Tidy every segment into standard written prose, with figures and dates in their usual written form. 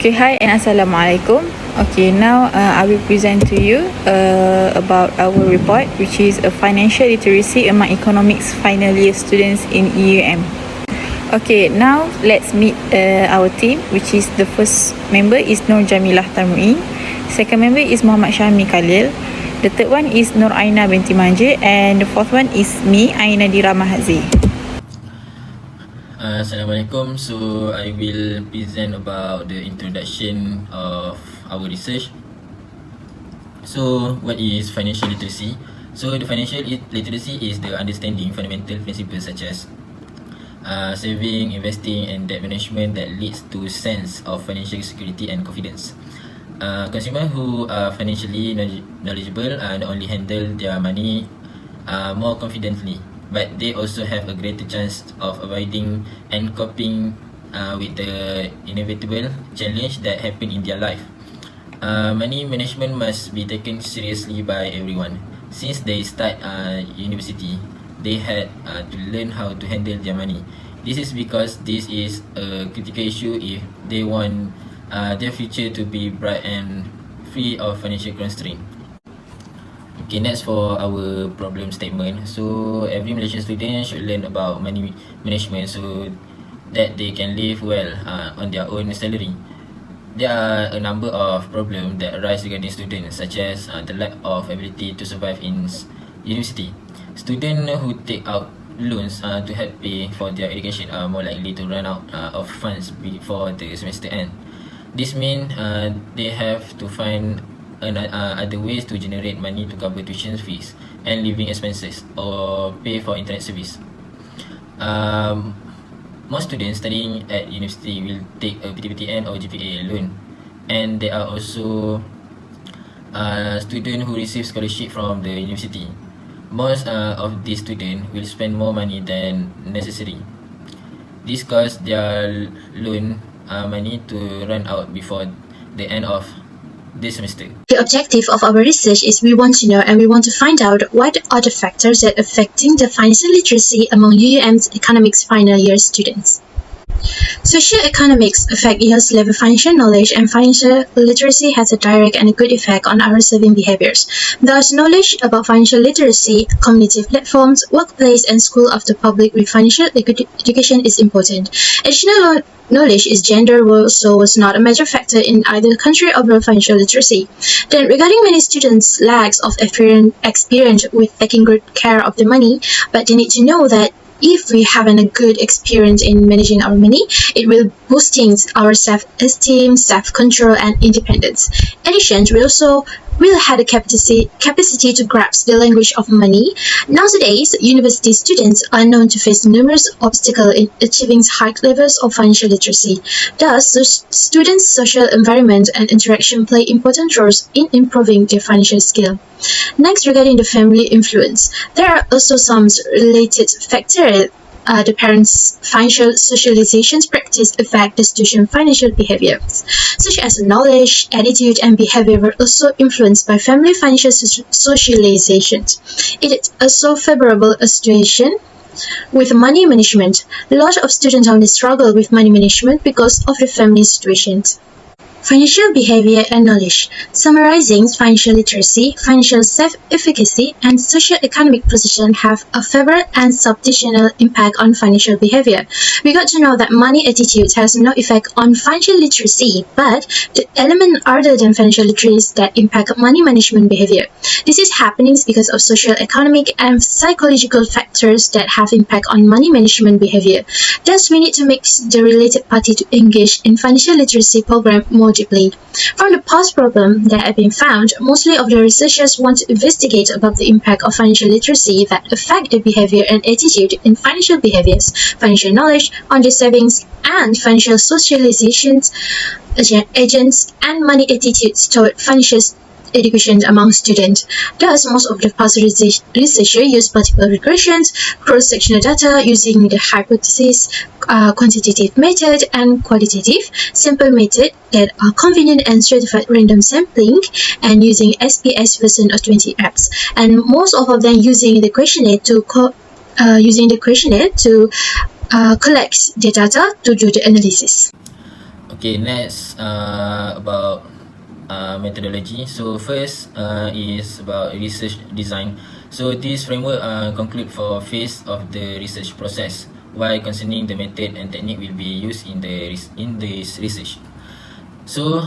Okay, hi and Assalamualaikum. Okay, now I will present to you about our report, which is a financial literacy among economics final year students in EUM. Okay, now let's meet our team, which is the first member is Nur Jamilah Tarmuin, second member is Muhammad Syahmi Khalil, the third one is Nur Aina binti Majid, and the fourth one is me, Aina Dira Mahazi. Assalamualaikum. So I will present about the introduction of our research. So what is financial literacy? So the financial literacy is the understanding fundamental principles such as saving, investing and debt management that leads to sense of financial security and confidence. Consumers who are financially knowledgeable not only handle their money more confidently, but they also have a greater chance of avoiding and coping with the inevitable challenge that happen in their life. Money management must be taken seriously by everyone. Since they start university, they had to learn how to handle their money. This is because this is a critical issue if they want their future to be bright and free of financial constraint. Okay, next for our problem statement. So every Malaysian student should learn about money management so that they can live well on their own salary. There are a number of problems that arise regarding students, such as the lack of ability to survive in university. Students who take out loans to help pay for their education are more likely to run out of funds before the semester end. This means they have to find other ways to generate money to cover tuition fees and living expenses or pay for internet service. Most students studying at university will take a PTPTN or GPA loan, and there are also students who receive scholarship from the university. Most of these students will spend more money than necessary. This causes their loan money to run out before the end of this semester. The objective of our research is we want to know and we want to find out what are the factors that are affecting the financial literacy among UUM's economics final year students. Socioeconomics affect years level financial knowledge, and financial literacy has a direct and a good effect on our saving behaviors. Thus, knowledge about financial literacy, community platforms, workplace and school of the public with financial education is important. Additional knowledge is gender role, so was not a major factor in either country overall financial literacy. Then, regarding many students' lacks of experience with taking good care of their money, but they need to know that if we have a good experience in managing our money, it will boosting our self-esteem, self-control, and independence. In addition, we also will have the capacity to grasp the language of money. Nowadays, university students are known to face numerous obstacles in achieving high levels of financial literacy. Thus, students' social environment and interaction play important roles in improving their financial skill. Next, regarding the family influence, there are also some related factors. The parents' financial socializations practice affect the student's financial behaviors, such as knowledge, attitude, and behavior were also influenced by family financial socializations. It is also favorable a situation with money management. A lot of students only struggle with money management because of the family situations. Financial behavior and knowledge. Summarizing financial literacy, financial self-efficacy, and socio-economic position have a favorable and substantial impact on financial behavior. We got to know that money attitude has no effect on financial literacy, but the element other than financial literacy that impact money management behavior. This is happening because of socio-economic and psychological factors that have impact on money management behavior. Thus, we need to make the related party to engage in financial literacy program more deeply. From the past problems that have been found, mostly of the researchers want to investigate about the impact of financial literacy that affect the behavior and attitude in financial behaviors, financial knowledge on the savings, and financial socializations, agents, and money attitudes toward financial education among students. Thus, most of the past researchers use multiple regressions, cross-sectional data using the hypothesis, quantitative method, and qualitative simple method that are convenient and stratified random sampling, and using SPS version of 20 apps. And most of them using the questionnaire to collect the data to do the analysis. Okay, next about methodology. So first is about research design. So this framework conclude for phase of the research process, while concerning the method and technique will be used in this research. So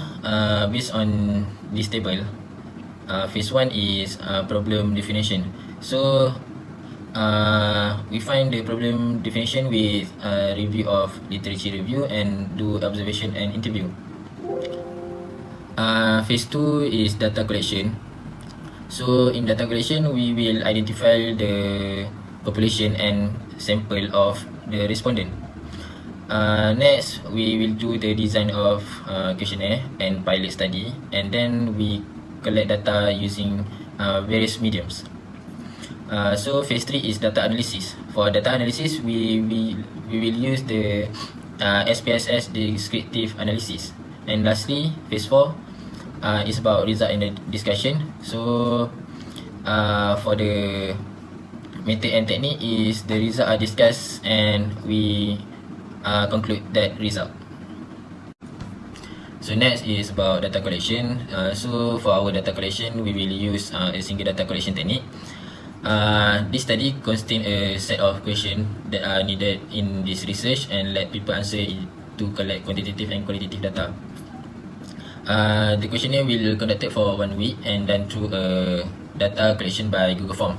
based on this table, phase 1 is problem definition. So we find the problem definition with review of literature review and do observation and interview. Phase 2 is data collection. So in data collection, we will identify the population and sample of the respondent. Next, we will do the design of questionnaire and pilot study, and then we collect data using various mediums. So phase 3 is data analysis. For data analysis, we will use the SPSS descriptive analysis. And lastly, phase 4 is about result and discussion. So for the method and technique is the result are discussed and we conclude that result. So next is about data collection. So for our data collection, we will use a single data collection technique. This study contains a set of questions that are needed in this research and let people answer to collect quantitative and qualitative data. The questionnaire will conducted for 1 week and done through a data collection by Google Form.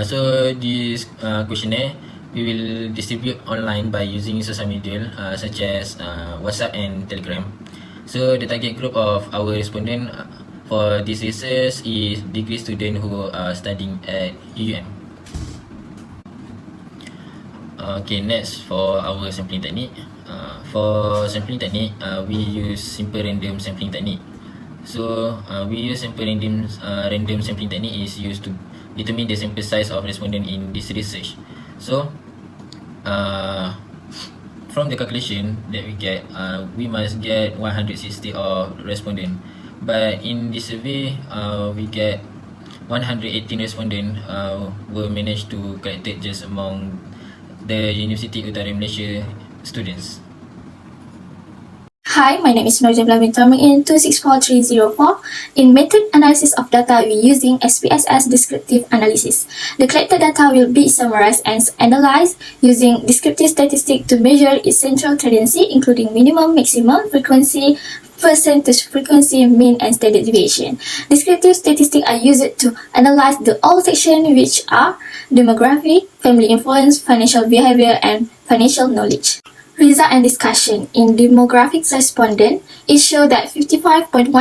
So this questionnaire we will distribute online by using social media such as WhatsApp and Telegram. So the target group of our respondent for this research is degree student who are studying at UUM. Okay, next for our sampling technique. For sampling technique, we use simple random sampling technique. So we use simple random sampling technique is used to determine the sample size of respondent in this research. So from the calculation that we get, we must get 160 of respondent. But in this survey, we get 118 respondent were managed to collected just among the University Utara Malaysia students. Hi, my name is Nur Jamila bin Toming in 264304. In method analysis of data, we using SPSS descriptive analysis. The collected data will be summarized and analyzed using descriptive statistics to measure its central tendency, including minimum, maximum, frequency, percentage frequency, mean, and standard deviation. Descriptive statistics are used to analyze the all sections, which are demography, family influence, financial behavior, and financial knowledge. Result and discussion. In demographic respondent, it showed that 55.1%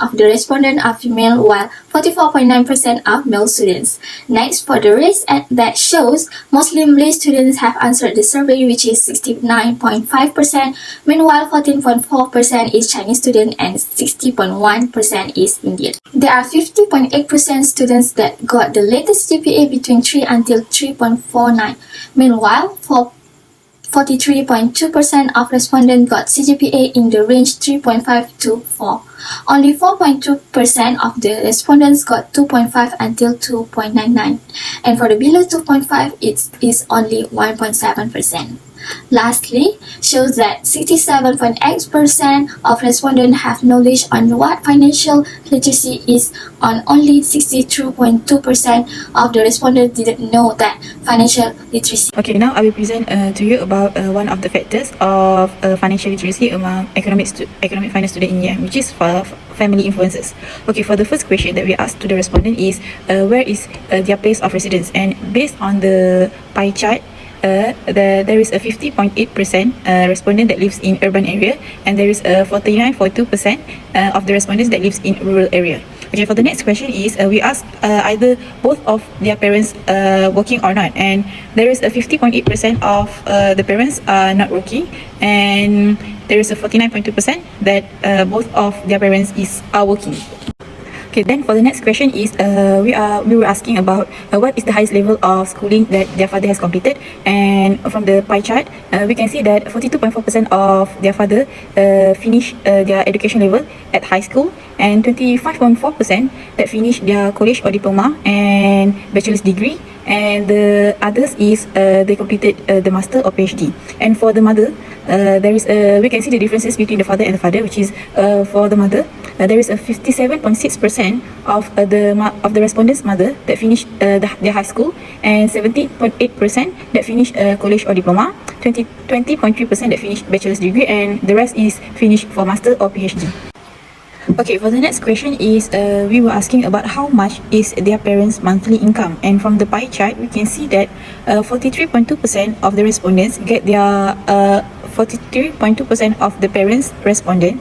of the respondents are female while 44.9% are male students. Next, for the race, that shows mostly Malay students have answered the survey, which is 69.5%, meanwhile 14.4% is Chinese student and 60.1% is Indian. There are 50.8% students that got the latest GPA between 3 until 3.49, meanwhile 43.2% of respondents got CGPA in the range 3.5 to 4. Only 4.2% of the respondents got 2.5 until 2.99. And for the below 2.5, it is only 1.7%. Lastly, shows that 67.8% of respondents have knowledge on what financial literacy is, on only 62.2% of the respondents didn't know that financial literacy. Okay, now I will present to you about one of the factors of financial literacy among economic finance student in UM, which is for family influences. Okay, for the first question that we asked to the respondent is where is their place of residence, and based on the pie chart, there is a 50.8% respondent that lives in urban area, and there is a 49.2% of the respondents that lives in rural area. Okay, for the next question is we ask either both of their parents working or not, and there is a 50.8% of the parents are not working, and there is a 49.2% that both of their parents are working. Okay, then for the next question is we were asking about what is the highest level of schooling that their father has completed, and from the pie chart we can see that 42.4% of their father finished their education level at high school, and 25.4% that finished their college or diploma and bachelor's degree and the others is they completed the master or PhD. And for the mother, there is we can see the differences between the father and the father, which is for the mother, there is a 57.6% of the respondents' mother that finished their high school, and 17.8% that finished college or diploma, 20.3% that finished bachelor's degree, and the rest is finished for master or PhD. Okay, for the next question is we were asking about how much is their parents' monthly income, and from the pie chart we can see that 43.2% of the respondents get their 43.2% of the parents respondent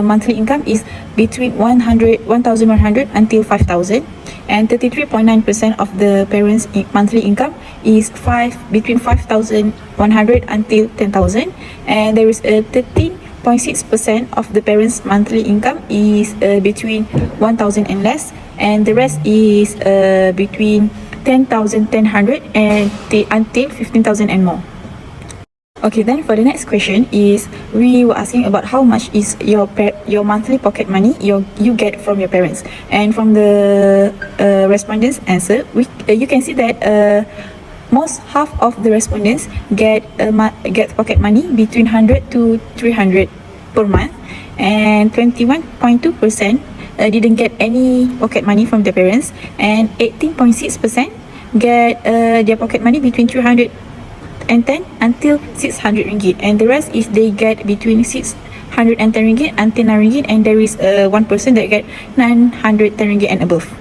monthly income is between 1,100 until 5,000, and 33.9% of the parents' monthly income is between 5,100 until 10,000, and there is a 13.6% of the parents' monthly income is between 1,000 and less, and the rest is between 10,100 and until 15,000 and more. Okay, then for the next question is we were asking about how much is your monthly pocket money you get from your parents, and from the respondents' answer, you can see that half of the respondents get pocket money between 100 to 300 per month, and 21.2% didn't get any pocket money from their parents, and 18.6% get their pocket money between 310 until 600 ringgit, and the rest is they get between 610 ringgit until 9 ringgit, and there is 1% that get 910 ringgit and above.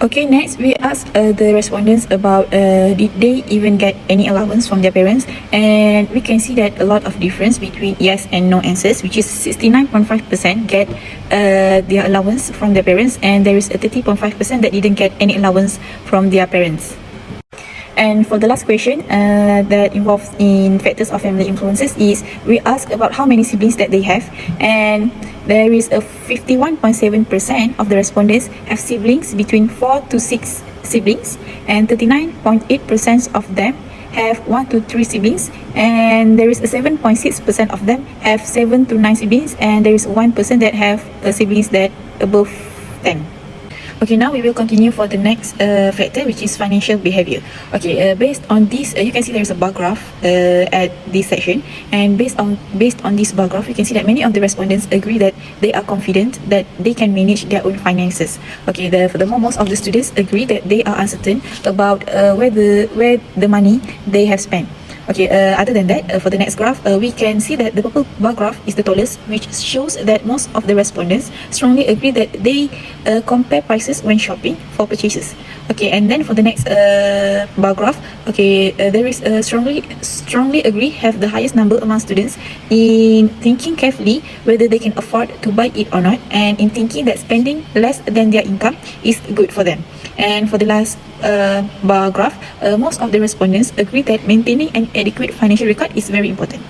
Okay, next we asked the respondents about did they even get any allowance from their parents, and we can see that a lot of difference between yes and no answers, which is 69.5% get their allowance from their parents, and there is a 30.5% that didn't get any allowance from their parents. And for the last question that involves in factors of family influences is we ask about how many siblings that they have, and there is a 51.7% of the respondents have siblings between 4 to 6 siblings, and 39.8% of them have 1 to 3 siblings, and there is a 7.6% of them have 7 to 9 siblings, and there is 1% that have siblings that above 10. Okay, now we will continue for the next factor, which is financial behavior. Okay, based on this, you can see there is a bar graph at this section, and based on this bar graph, you can see that many of the respondents agree that they are confident that they can manage their own finances. Okay, furthermore, most of the students agree that they are uncertain about where the money they have spent. Okay, other than that, for the next graph, we can see that the purple bar graph is the tallest, which shows that most of the respondents strongly agree that they compare prices when shopping for purchases. Okay, and then for the next bar graph, okay, there is strongly agree have the highest number among students in thinking carefully whether they can afford to buy it or not, and in thinking that spending less than their income is good for them. And for the last bar graph, most of the respondents agree that maintaining an adequate financial record is very important.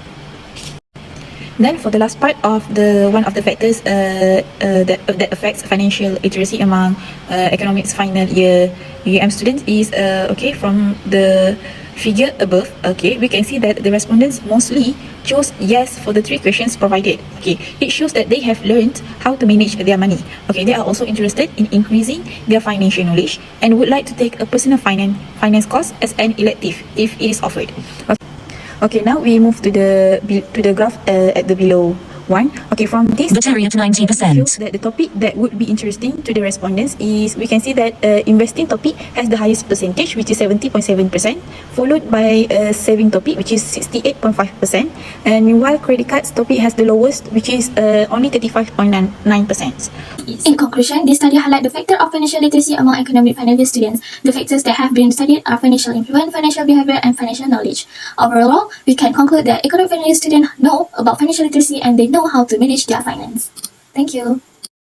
Then for the last part of one of the factors that affects financial literacy among economics final year UM students is okay, from the figure above, okay, we can see that the respondents mostly chose yes for the 3 questions provided. Okay, it shows that they have learned how to manage their money. Okay, they are also interested in increasing their financial knowledge and would like to take a personal finance course as an elective if it is offered. Okay, now we move to the graph at the below one. Okay, from this Battery at 90%. shows that the topic that would be interesting to the respondents is we can see that investing topic has the highest percentage, which is 70.7%, followed by saving topic, which is 68.5%, and meanwhile credit cards topic has the lowest, which is only 35.9%. In conclusion, this study highlights the factor of financial literacy among economic final year students. The factors that have been studied are financial influence, financial behavior, and financial knowledge. Overall, we can conclude that economic final year students know about financial literacy and they know how to manage their finance. Thank you.